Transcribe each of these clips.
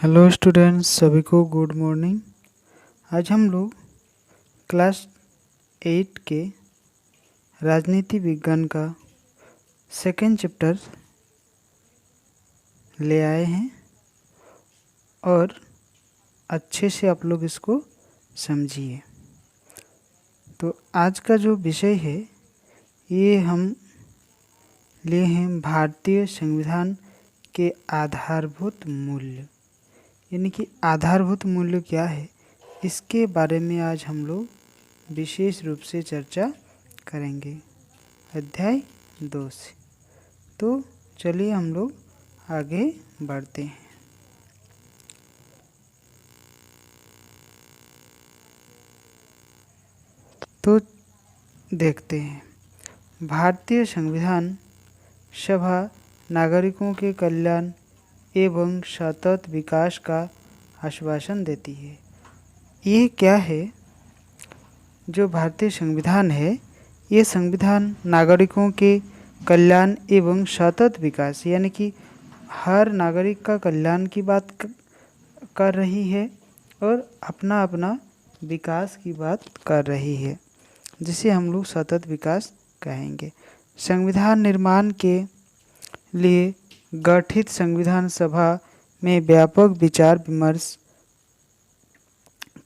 Hello students, सभी को good morning. आज हम लोग क्लास 8 के राजनीति विज्ञान का सेकेंड चैप्टर ले आए हैं और अच्छे से आप लोग इसको समझिए। तो आज का जो विषय है ये हम लिए हैं भारतीय संविधान के आधारभूत मूल्य, यानी कि आधारभूत मूल्य क्या है, इसके बारे में आज हम लोग विशेष रूप से चर्चा करेंगे अध्याय 2 से। तो चलिए हम लोग आगे बढ़ते हैं। तो देखते हैं, भारतीय संविधान सभा नागरिकों के कल्याण एवं सतत विकास का आश्वासन देती है। ये क्या है? जो भारतीय संविधान है, ये संविधान नागरिकों के कल्याण एवं सतत विकास, यानी कि हर नागरिक का कल्याण की बात कर रही है और अपना अपना विकास की बात कर रही है, जिसे हम लोग सतत विकास कहेंगे। संविधान निर्माण के लिए गठित संविधान सभा में व्यापक विचार विमर्श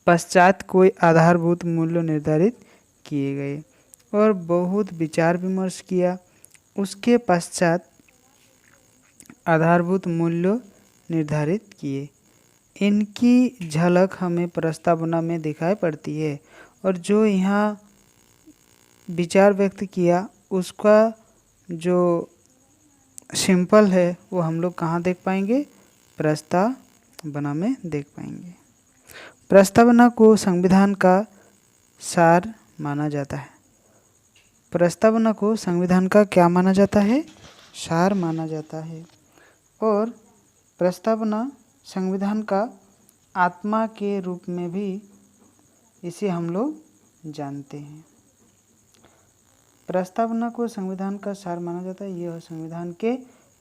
पश्चात कोई आधारभूत मूल्य निर्धारित किए गए और बहुत विचार विमर्श किया। उसके पश्चात आधारभूत मूल्य निर्धारित किए। इनकी झलक हमें प्रस्तावना में दिखाई पड़ती है और जो यहाँ विचार व्यक्त किया उसका जो सिंपल है वो हम लोग कहाँ देख पाएंगे? प्रस्तावना में देख पाएंगे। प्रस्तावना को संविधान का सार माना जाता है। प्रस्तावना को संविधान का क्या माना जाता है? सार माना जाता है। और प्रस्तावना संविधान का आत्मा के रूप में भी इसे हम लोग जानते हैं। प्रस्तावना को संविधान का सार माना जाता है। यह संविधान के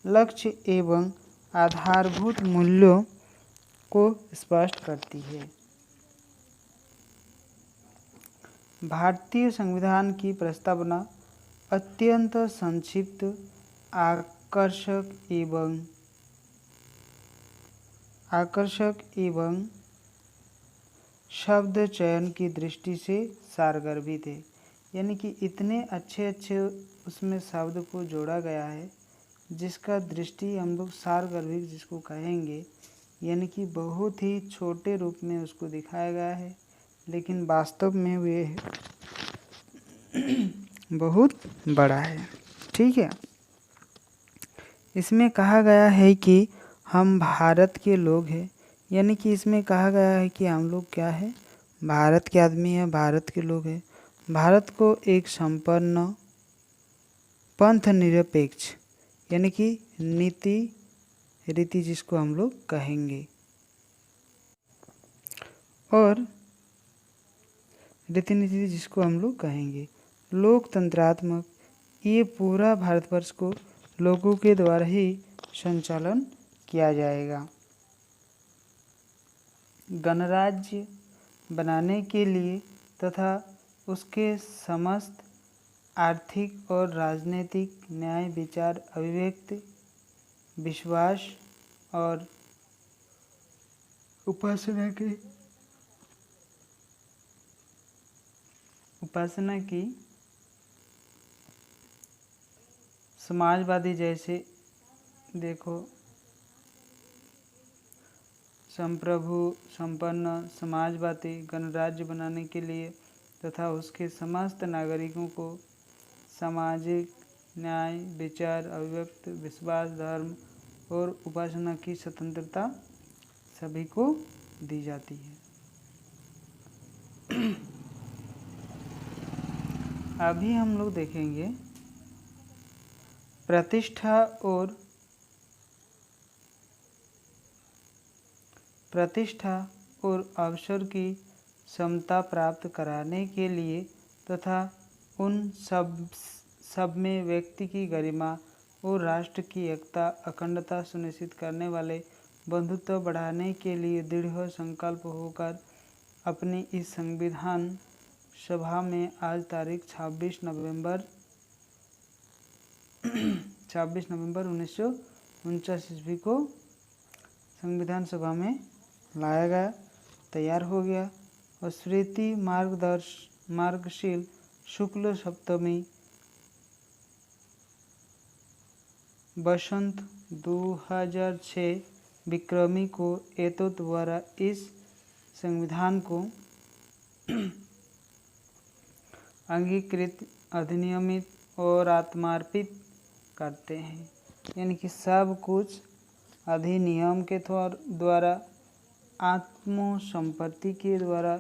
लक्ष्य एवं आधारभूत मूल्यों को स्पष्ट करती है। भारतीय संविधान की प्रस्तावना अत्यंत संक्षिप्त, आकर्षक एवं शब्द चयन की दृष्टि से सारगर्भित है, यानी कि इतने अच्छे उसमें शब्द को जोड़ा गया है जिसका दृष्टि हम लोग सारगर्भित जिसको कहेंगे, यानी कि बहुत ही छोटे रूप में उसको दिखाया गया है, लेकिन वास्तव में वे बहुत बड़ा है। ठीक है, इसमें कहा गया है कि हम भारत के लोग हैं, यानी कि इसमें कहा गया है कि हम लोग क्या है? भारत के आदमी हैं, भारत के लोग हैं। भारत को एक संपन्न पंथ निरपेक्ष, यानी कि नीति रीति जिसको हम लोग कहेंगे, और रीति नीति जिसको हम लोग कहेंगे लोकतंत्रात्मक, ये पूरा भारतवर्ष को लोगों के द्वारा ही संचालन किया जाएगा। गणराज्य बनाने के लिए तथा उसके समस्त आर्थिक और राजनीतिक न्याय, विचार, अभिव्यक्ति, विश्वास और उपासना की समाजवादी जैसे देखो संप्रभु संपन्न समाजवादी गणराज्य बनाने के लिए तथा उसके समस्त नागरिकों को सामाजिक न्याय, विचार, अभिव्यक्ति, विश्वास, धर्म और उपासना की स्वतंत्रता सभी को दी जाती है। अभी हम लोग देखेंगे प्रतिष्ठा और अवसर की समता प्राप्त कराने के लिए तथा उन सब में व्यक्ति की गरिमा और राष्ट्र की एकता, अखंडता सुनिश्चित करने वाले बंधुत्व बढ़ाने के लिए दृढ़ संकल्प होकर अपनी इस संविधान सभा में आज तारीख 26 नवंबर 1949 ईस्वी को संविधान सभा में लाया गया, तैयार हो गया और स्मृति मार्गशील शुक्ल सप्तमी वसंत 2006 विक्रमी को एतो द्वारा इस संविधान को अंगीकृत, अधिनियमित और आत्मार्पित करते हैं। यानी कि सब कुछ अधिनियम के द्वारा, आत्मसंपत्ति के द्वारा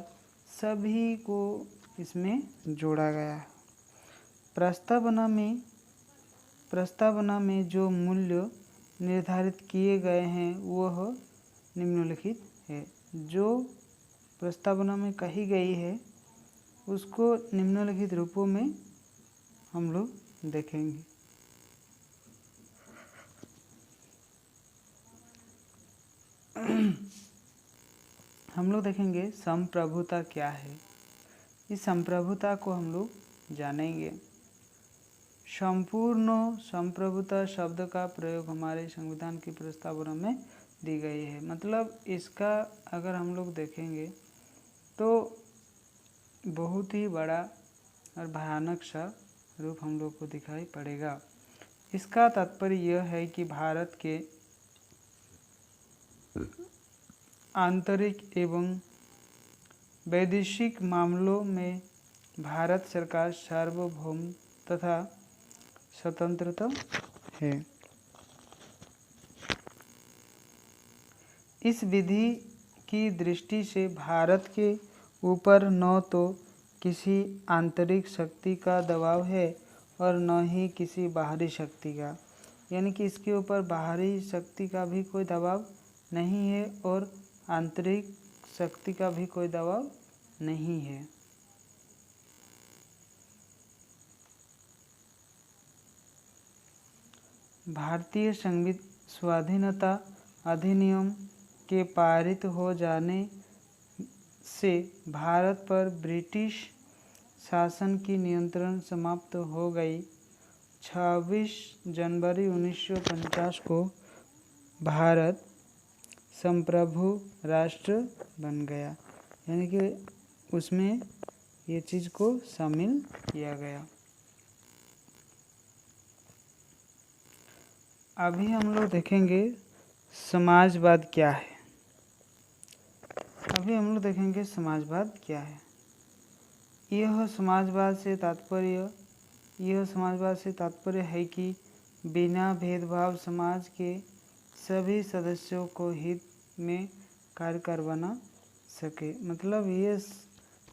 सभी को इसमें जोड़ा गया है। प्रस्तावना में जो मूल्य निर्धारित किए गए हैं वह निम्नलिखित है। जो प्रस्तावना में कही गई है उसको निम्नलिखित रूपों में हम लोग देखेंगे। हम लोग देखेंगे संप्रभुता क्या है। इस संप्रभुता को हम लोग जानेंगे। संपूर्ण संप्रभुता शब्द का प्रयोग हमारे संविधान की प्रस्तावना में दी गई है। मतलब इसका अगर हम लोग देखेंगे तो बहुत ही बड़ा और भयानक सा रूप हम लोग को दिखाई पड़ेगा। इसका तात्पर्य यह है कि भारत के आंतरिक एवं वैदेशिक मामलों में भारत सरकार सार्वभौम तथा स्वतंत्रता है। इस विधि की दृष्टि से भारत के ऊपर न तो किसी आंतरिक शक्ति का दबाव है और न ही किसी बाहरी शक्ति का। यानी कि इसके ऊपर बाहरी शक्ति का भी कोई दबाव नहीं है और आंतरिक शक्ति का भी कोई दबाव नहीं है। भारतीय स्वाधीनता अधिनियम के पारित हो जाने से भारत पर ब्रिटिश शासन की नियंत्रण समाप्त हो गई। 26 जनवरी 1950 को भारत संप्रभु राष्ट्र बन गया। यानी कि उसमें ये चीज़ को शामिल किया गया। अभी हम लोग देखेंगे समाजवाद क्या है। समाजवाद क्या है। यह समाजवाद से तात्पर्य है कि बिना भेदभाव समाज के सभी सदस्यों को हित में कार्य करवाना सके। मतलब ये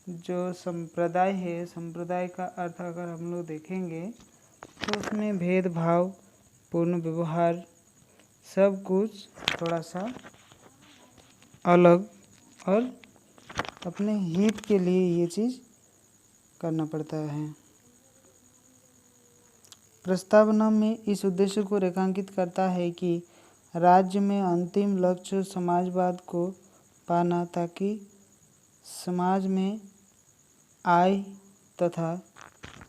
जो संप्रदाय है, संप्रदाय का अर्थ अगर हम लोग देखेंगे तो उसमें भेदभाव पूर्ण व्यवहार सब कुछ थोड़ा सा अलग और अपने हित के लिए ये चीज़ करना पड़ता है। प्रस्तावना में इस उद्देश्य को रेखांकित करता है कि राज्य में अंतिम लक्ष्य समाजवाद को पाना, ताकि समाज में आय तथा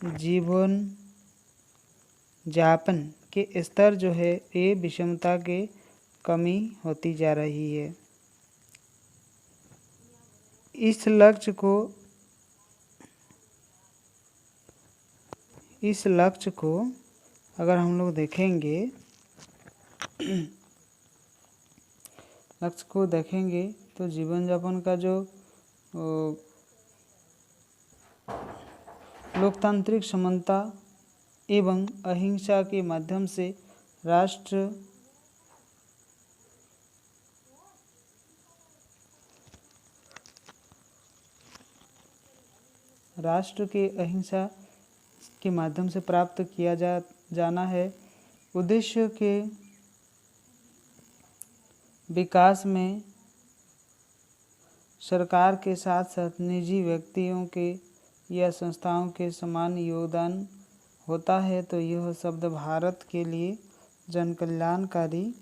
जीवन यापन के स्तर जो है ये विषमता के कमी होती जा रही है। इस लक्ष्य को अगर हम लोग देखेंगे तो जीवन यापन का जो लोकतांत्रिक समानता एवं अहिंसा के माध्यम से राष्ट्र के अहिंसा के माध्यम से प्राप्त किया जाना है। उद्देश्य के विकास में सरकार के साथ साथ निजी व्यक्तियों के या संस्थाओं के समान योगदान होता है। तो यह शब्द भारत के लिए जनकल्याणकारी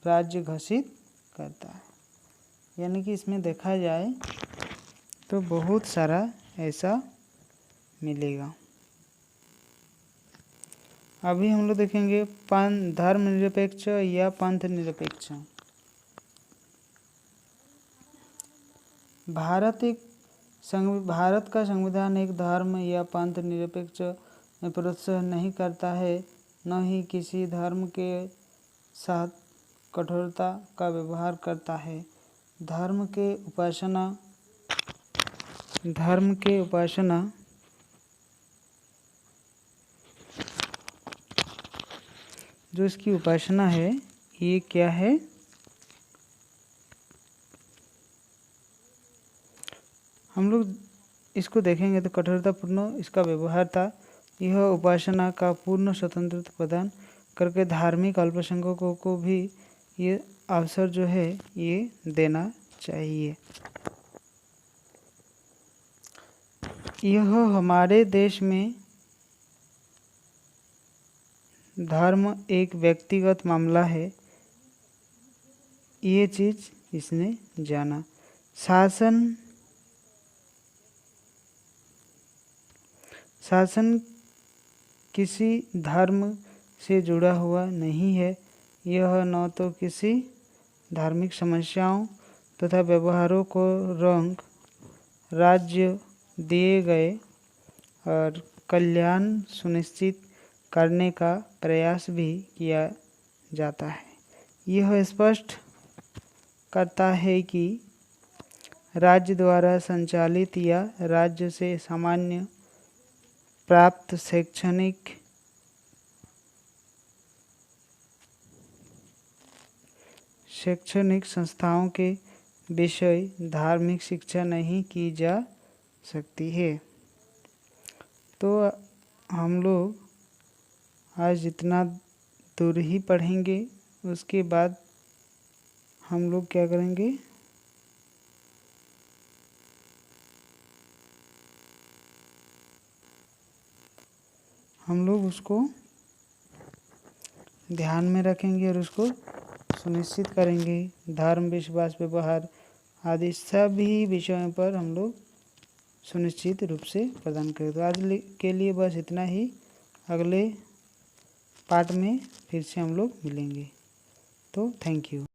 राज्य घोषित करता है। यानी कि इसमें देखा जाए तो बहुत सारा ऐसा मिलेगा। अभी हम लोग देखेंगे धर्मनिरपेक्ष या पंथ निरपेक्ष। भारत का संविधान एक धर्म या पंथ निरपेक्ष में प्रोत्साहन नहीं करता है, न ही किसी धर्म के साथ कठोरता का व्यवहार करता है। धर्म के उपासना जो इसकी उपासना है ये क्या है? हम लोग इसको देखेंगे तो कठोरतापूर्ण इसका व्यवहार था। यह उपासना का पूर्ण स्वतंत्रता प्रदान करके धार्मिक अल्पसंख्यकों को भी ये अवसर जो है ये देना चाहिए। यह हमारे देश में धर्म एक व्यक्तिगत मामला है, ये चीज़ इसने जाना। शासन किसी धर्म से जुड़ा हुआ नहीं है। यह न तो किसी धार्मिक समस्याओं तथा व्यवहारों को रंग राज्य दिए गए और कल्याण सुनिश्चित करने का प्रयास भी किया जाता है। यह स्पष्ट करता है कि राज्य द्वारा संचालित या राज्य से सामान्य प्राप्त शैक्षणिक संस्थाओं के विषय धार्मिक शिक्षा नहीं की जा सकती है। तो हम लोग आज इतना दूर ही पढ़ेंगे, उसके बाद हम लोग क्या करेंगे, हम लोग उसको ध्यान में रखेंगे और उसको सुनिश्चित करेंगे। धर्म, विश्वास, व्यवहार आदि सभी विषयों पर हम लोग सुनिश्चित रूप से प्रदान करें। तो आज के लिए बस इतना ही। अगले पार्ट में फिर से हम लोग मिलेंगे। तो थैंक यू।